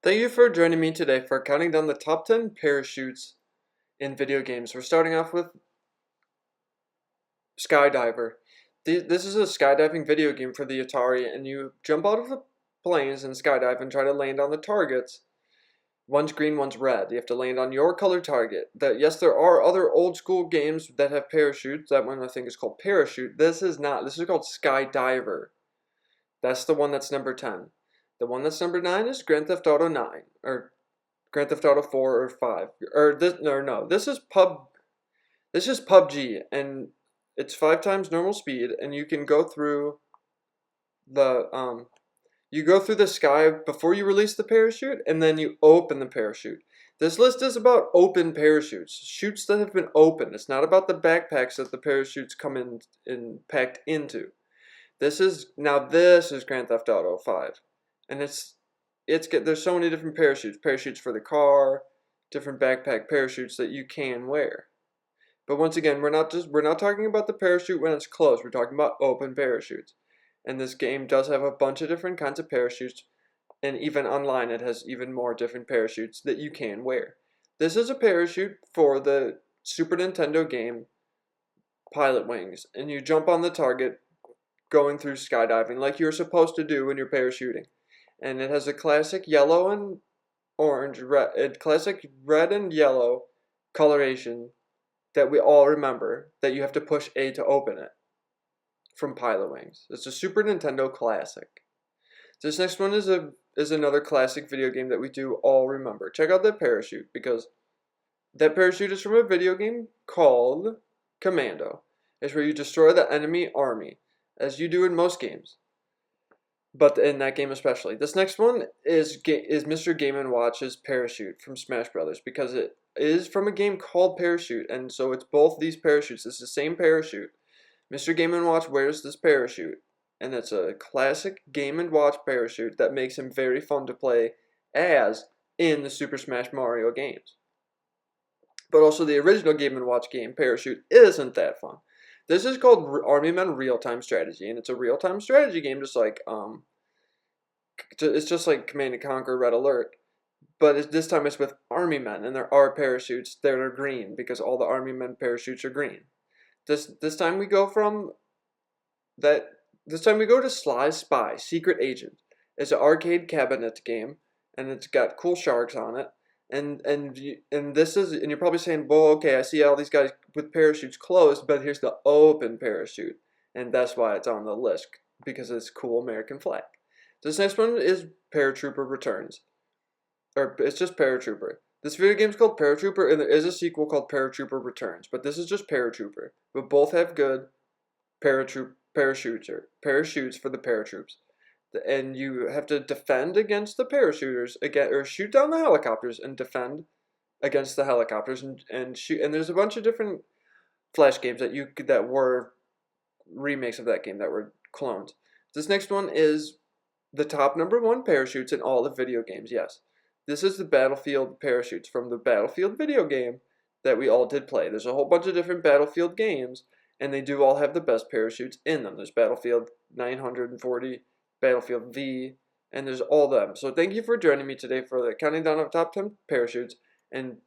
Thank you for joining me today for counting down the top 10 parachutes in video games. We're starting off with Skydiver. This is a skydiving video game for the Atari, and you jump out of the planes and skydive and try to land on the targets. One's green, one's red. You have to land on your colored target. Yes, there are other old school games that have parachutes. That one I think is called Parachute. This is not. This is called Skydiver. That's the one that's number 10. The one that's number 9 is Grand Theft Auto 9, or Grand Theft Auto 4 or 5. Or this no, this is PUBG, and it's 5 times normal speed, and you can go through the sky before you release the parachute, and then you open the parachute. This list is about open parachutes, chutes that have been opened. It's not about the backpacks that the parachutes come in packed into. This is Grand Theft Auto 5, and there's so many different parachutes for the car, different backpack parachutes that you can wear. But once again, we're not talking about the parachute when it's closed. We're talking about open parachutes. And this game does have a bunch of different kinds of parachutes, and even online it has even more different parachutes that you can wear. This is a parachute for the Super Nintendo game Pilotwings, and you jump on the target going through skydiving like you're supposed to do when you're parachuting. And it has a classic yellow and classic red and yellow coloration that we all remember, that you have to push A to open it, from Pilotwings. It's a Super Nintendo classic. This next one is another classic video game that we do all remember. Check out that parachute, because that parachute is from a video game called Commando. It's where you destroy the enemy army, as you do in most games, but in that game especially. This next one is Mr. Game & Watch's Parachute from Smash Brothers, because it is from a game called Parachute, and so it's both these parachutes. It's the same parachute. Mr. Game & Watch wears this parachute, and it's a classic Game & Watch parachute that makes him very fun to play as in the Super Smash Mario games. But also the original Game & Watch game, Parachute, isn't that fun. This is called Army Men Real-Time Strategy, and it's a real-time strategy game, it's just like Command & Conquer Red Alert, but this time it's with Army Men, and there are parachutes that are green, because all the Army Men parachutes are green. This time we go to Sly Spy, Secret Agent. It's an arcade cabinet game, and it's got cool sharks on it. And you're probably saying, well, okay, I see all these guys with parachutes closed, but here's the open parachute, and that's why it's on the list, because it's a cool American flag. This next one is Paratrooper Returns, or it's just Paratrooper. This video game is called Paratrooper, and there is a sequel called Paratrooper Returns, but this is just Paratrooper. But both have good parachutes for the paratroops. And you have to defend against the parachuters, or shoot down the helicopters and defend against the helicopters, and shoot. And there's a bunch of different Flash games that were remakes of that game, that were clones. This next one is the top number 1 parachutes in all the video games. Yes, this is the Battlefield parachutes from the Battlefield video game that we all did play. There's a whole bunch of different Battlefield games, and they do all have the best parachutes in them. There's Battlefield 940, Battlefield V, and there's all of them. So thank you for joining me today for the counting down of top 10 parachutes, and